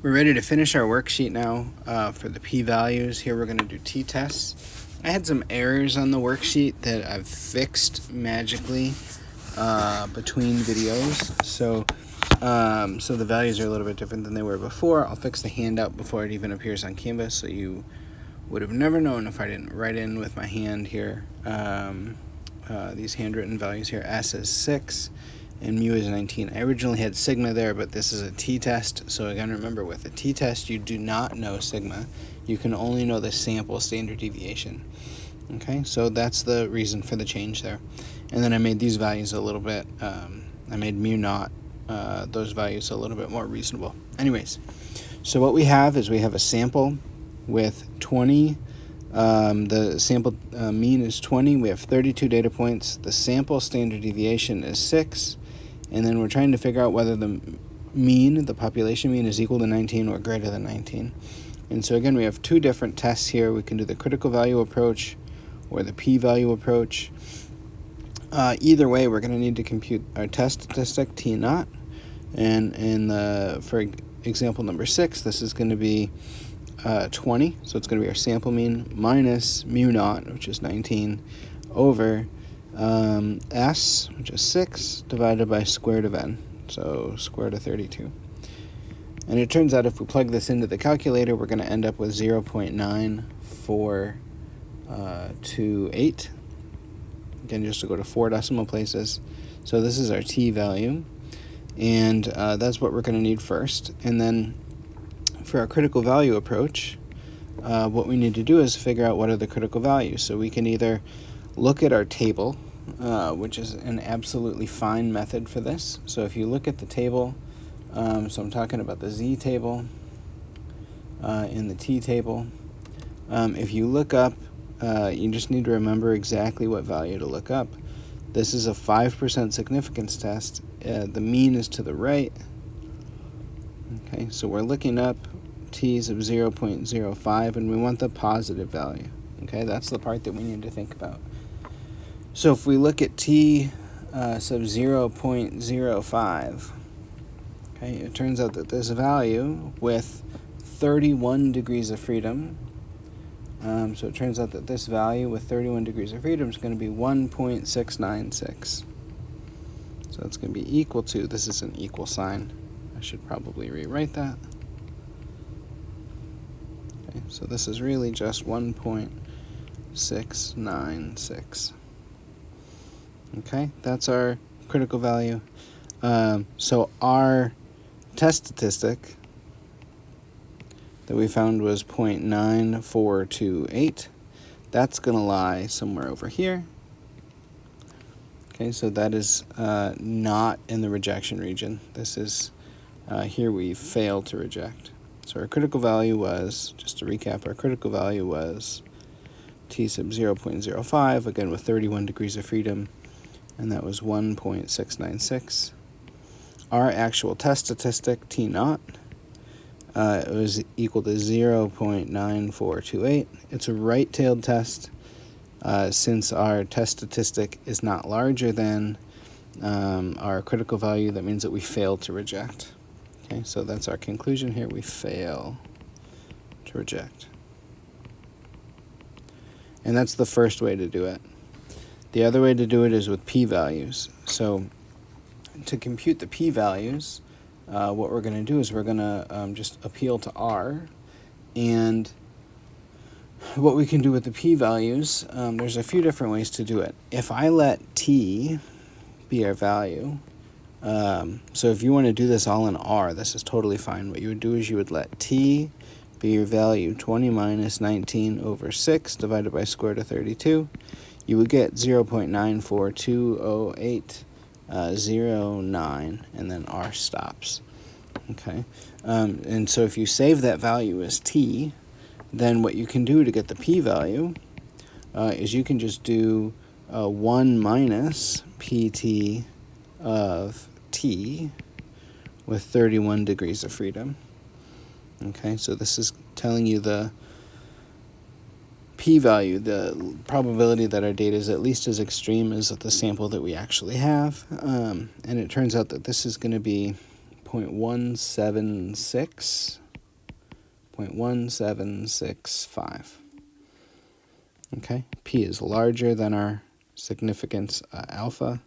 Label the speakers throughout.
Speaker 1: We're ready to finish our worksheet now for the p-values. Here we're going to do t-tests. I had some errors on the worksheet that I've fixed magically between videos. So the values are a little bit different than they were before. I'll fix the handout before it even appears on Canvas, so you would have never known if I didn't write in with my hand here these handwritten values here. S is 6 and mu is 19. I originally had sigma there, but this is a t-test, so again, remember, with a t-test you do not know sigma. You can only know the sample standard deviation. Okay, so that's the reason for the change there. And then I made these values a little bit, I made mu naught, those values a little bit more reasonable. Anyways, so what we have is we have a sample with 20. The sample mean is 20. We have 32 data points. The sample standard deviation is 6. And then we're trying to figure out whether the mean, the population mean, is equal to 19 or greater than 19. And so again, we have two different tests here. We can do the critical value approach or the p-value approach. Either way, we're going to need to compute our test statistic, t naught. And for example number 6, this is going to be 20, so it's going to be our sample mean minus mu naught, which is 19, over s, which is 6, divided by square root of n, so square root of 32. And it turns out if we plug this into the calculator, we're going to end up with 0.9428. Again, just to go to 4 decimal places. So this is our t value, and that's what we're going to need first. And then for our critical value approach, what we need to do is figure out what are the critical values. So we can either look at our table, which is an absolutely fine method for this. So if you look at the table, so I'm talking about the z table and the t table. If you look up, you just need to remember exactly what value to look up. This is a 5% significance test. The mean is to the right. Okay, so we're looking up t's of 0.05, and we want the positive value. Okay, that's the part that we need to think about. So if we look at t sub 0.05, okay, it turns out that this value with 31 degrees of freedom, so it turns out that this value with 31 degrees of freedom is going to be 1.696. So it's going to be equal to, this is an equal sign. I should probably rewrite that. Okay, so this is really just 1.696. Okay, that's our critical value. So our test statistic that we found was 0.9428. That's going to lie somewhere over here. Okay, so that is not in the rejection region. This is here we failed to reject. So our critical value was, just to recap, our critical value was t sub 0.05, again with 31 degrees of freedom, and that was 1.696. Our actual test statistic, t naught, it was equal to 0.9428. It's a right-tailed test. Since our test statistic is not larger than our critical value, that means that we failed to reject. Okay, so that's our conclusion here. We fail to reject. And that's the first way to do it. The other way to do it is with p-values. So to compute the p-values, what we're going to do is we're going to just appeal to R. And what we can do with the p-values, there's a few different ways to do it. If I let t be our value, so if you want to do this all in R, this is totally fine. What you would do is you would let t be your value 20 minus 19 over 6 divided by square root of 32. You would get 0.942809, and then R stops. Okay, and so if you save that value as t, then what you can do to get the p-value is you can just do 1 minus pt of t with 31 degrees of freedom. Okay, so this is telling you the p-value, the probability that our data is at least as extreme as the sample that we actually have. And it turns out that this is going to be 0.176 0.1765. Okay, P is larger than our significance alpha.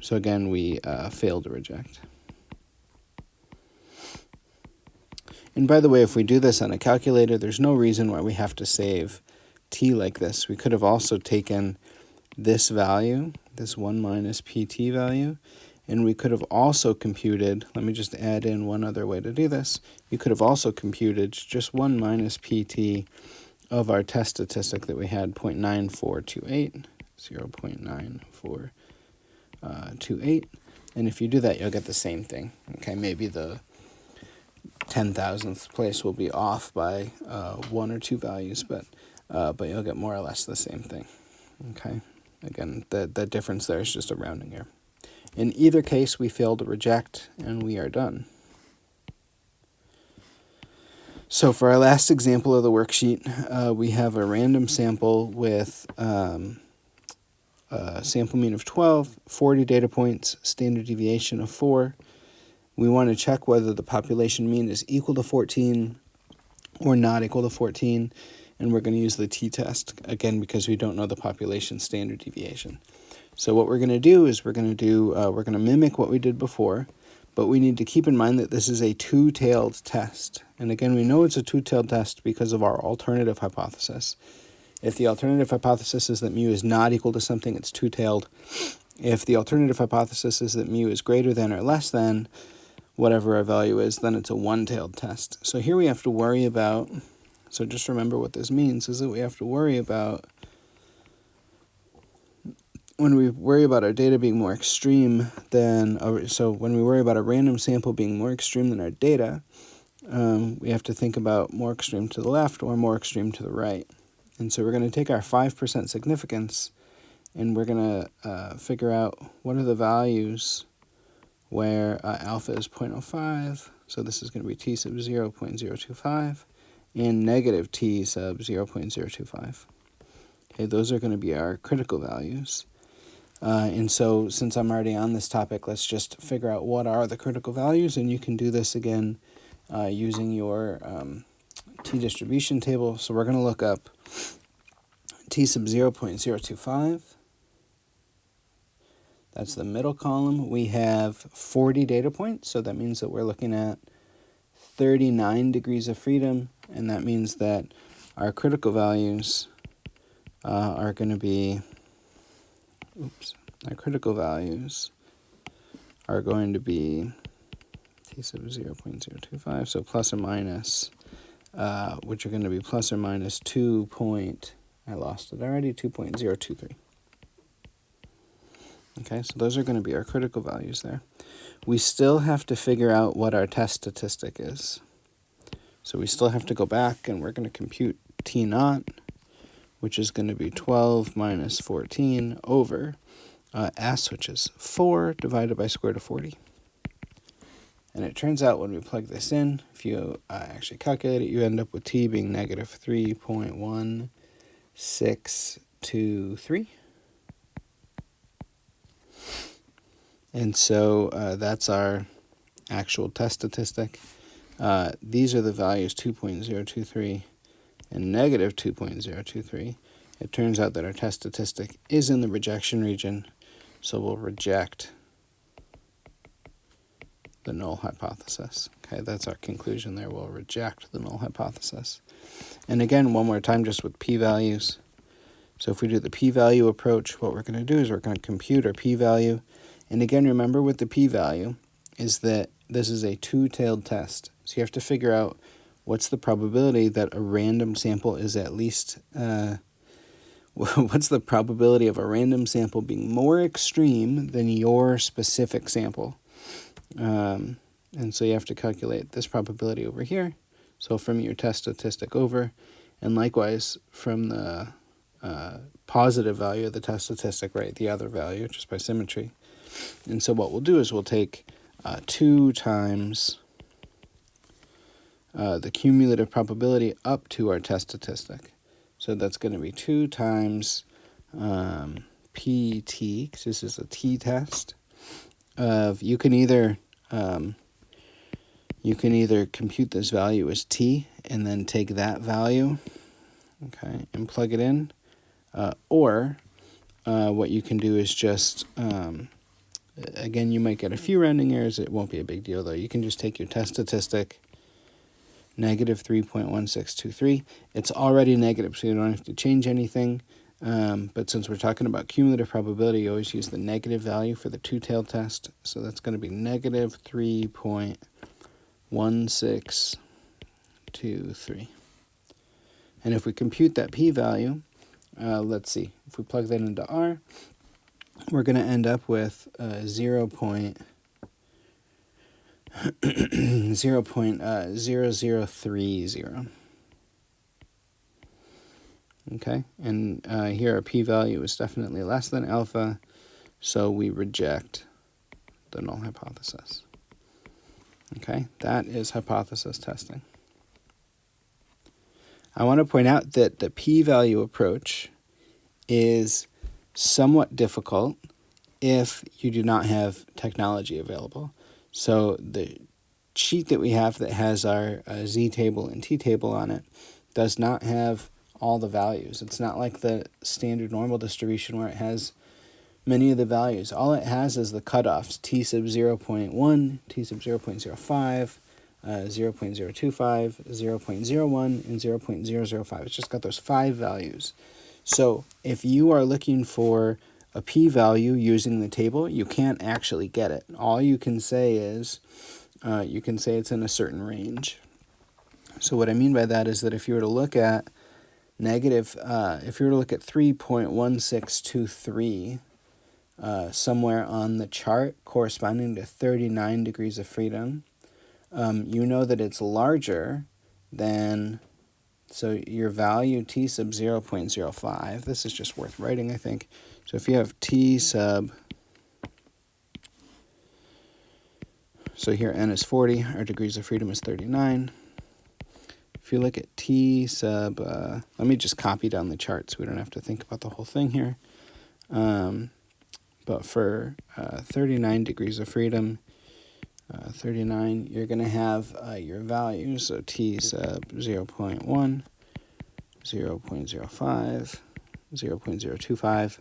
Speaker 1: So again, we fail to reject. And by the way, if we do this on a calculator, there's no reason why we have to save t like this. We could have also taken this value, this 1 minus pt value, and we could have also computed, let me just add in one other way to do this, you could have also computed just 1 minus pt of our test statistic that we had, 0.9428, 0.9428, and if you do that, you'll get the same thing. Okay, maybe the 10,000th place will be off by 1 or 2 values, but you'll get more or less the same thing. Okay, again, the difference there is just a rounding error. In either case, we fail to reject, and we are done. So for our last example of the worksheet, we have a random sample with a sample mean of 12, 40 data points, standard deviation of 4. We want to check whether the population mean is equal to 14 or not equal to 14, and we're going to use the t-test, again, because we don't know the population standard deviation. So what we're going to do is we're going to mimic what we did before, but we need to keep in mind that this is a two-tailed test. And again, we know it's a two-tailed test because of our alternative hypothesis. If the alternative hypothesis is that mu is not equal to something, it's two-tailed. If the alternative hypothesis is that mu is greater than or less than whatever our value is, then it's a one-tailed test. So here we have to worry about, so just remember what this means, is that we have to worry about, when we worry about our data being more extreme than, so when we worry about a random sample being more extreme than our data, we have to think about more extreme to the left or more extreme to the right. And so we're going to take our 5% significance, and we're going to figure out what are the values where alpha is 0.05, so this is going to be t sub 0.025, and negative t sub 0.025. Okay, those are going to be our critical values. And so since I'm already on this topic, let's just figure out what are the critical values, and you can do this again using your t-distribution table. So we're going to look up t sub 0.025. That's the middle column. We have 40 data points, so that means that we're looking at 39 degrees of freedom, and that means that our critical values are going to be, our critical values are going to be t sub 0.025, so plus or minus, which are going to be plus or minus 2.023. Okay, so those are going to be our critical values there. We still have to figure out what our test statistic is. So we still have to go back, and we're going to compute T naught, which is going to be 12 minus 14 over S, which is 4, divided by square root of 40. And it turns out when we plug this in, if you actually calculate it, you end up with T being negative 3.1623. And so that's our actual test statistic. These are the values 2.023 and negative 2.023. It turns out that our test statistic is in the rejection region, so we'll reject the null hypothesis. Okay, that's our conclusion there. We'll reject the null hypothesis. And again, one more time, just with p-values. So if we do the p-value approach, what we're going to do is we're going to compute our p-value. And again, remember with the p-value is that this is a two-tailed test. So you have to figure out what's the probability that a random sample is at least, what's the probability of a random sample being more extreme than your specific sample. And so you have to calculate this probability over here. So from your test statistic over, and likewise from the positive value of the test statistic, right, the other value, just by symmetry. And so what we'll do is we'll take 2 times the cumulative probability up to our test statistic. So that's going to be 2 times PT, because this is a t-test, of, you can either you can either compute this value as t and then take that value, okay, and plug it in, or what you can do is just, again, you might get a few rounding errors. It won't be a big deal, though. You can just take your test statistic, negative 3.1623. It's already negative, so you don't have to change anything. But since we're talking about cumulative probability, you always use the negative value for the two-tailed test. So that's going to be negative 3.1623. And if we compute that p-value, let's see, if we plug that into R, we're going to end up with 0.0030. Okay, and here our p-value is definitely less than alpha, so we reject the null hypothesis. Okay, that is hypothesis testing. I want to point out that the p-value approach is somewhat difficult if you do not have technology available. So the sheet that we have that has our z table and t table on it does not have all the values. It's not like the standard normal distribution where it has many of the values. All it has is the cutoffs, t sub 0.1, t sub 0.05, 0.025, 0.01, and 0.005. It's just got those 5 values. So if you are looking for a p-value using the table, you can't actually get it. All you can say is, you can say it's in a certain range. So what I mean by that is that if you were to look at if you were to look at 3.1623 somewhere on the chart corresponding to 39 degrees of freedom, you know that it's larger than, so your value t sub 0.05, this is just worth writing, I think. So if you have t sub, so here n is 40, our degrees of freedom is 39. If you look at t sub, let me just copy down the chart so we don't have to think about the whole thing here. But for 39 degrees of freedom, 39, you're going to have your values. So t sub 0.1, 0.05, 0.025,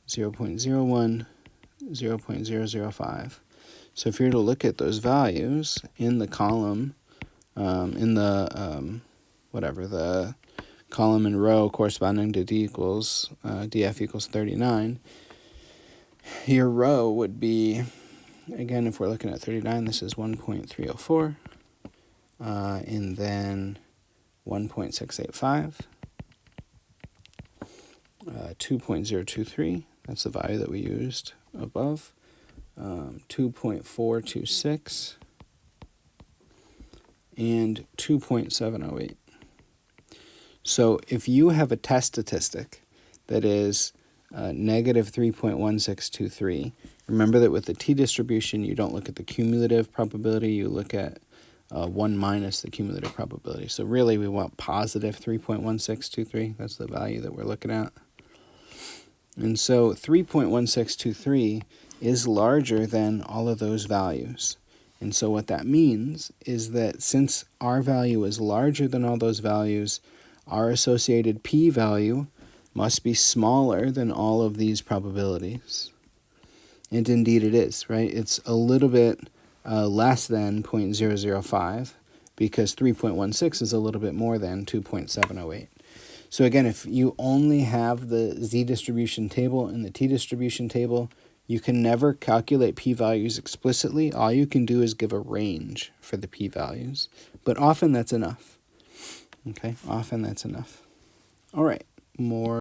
Speaker 1: 0.01, 0.005. So if you're to look at those values in the column, the column and row corresponding to df equals 39, your row would be, again, if we're looking at 39, this is 1.304, and then 1.685, 2.023, that's the value that we used above, 2.426, and 2.708. So if you have a test statistic that is negative 3.1623, remember that with the t-distribution, you don't look at the cumulative probability, you look at 1 minus the cumulative probability. So really we want positive 3.1623, that's the value that we're looking at. And so 3.1623 is larger than all of those values. And so what that means is that since our value is larger than all those values, our associated p-value must be smaller than all of these probabilities. And indeed it is, right? It's a little bit less than 0.005 because 3.16 is a little bit more than 2.708. So again, if you only have the z-distribution table and the t-distribution table, you can never calculate p-values explicitly. All you can do is give a range for the p-values. But often that's enough. Okay, often that's enough. All right, more.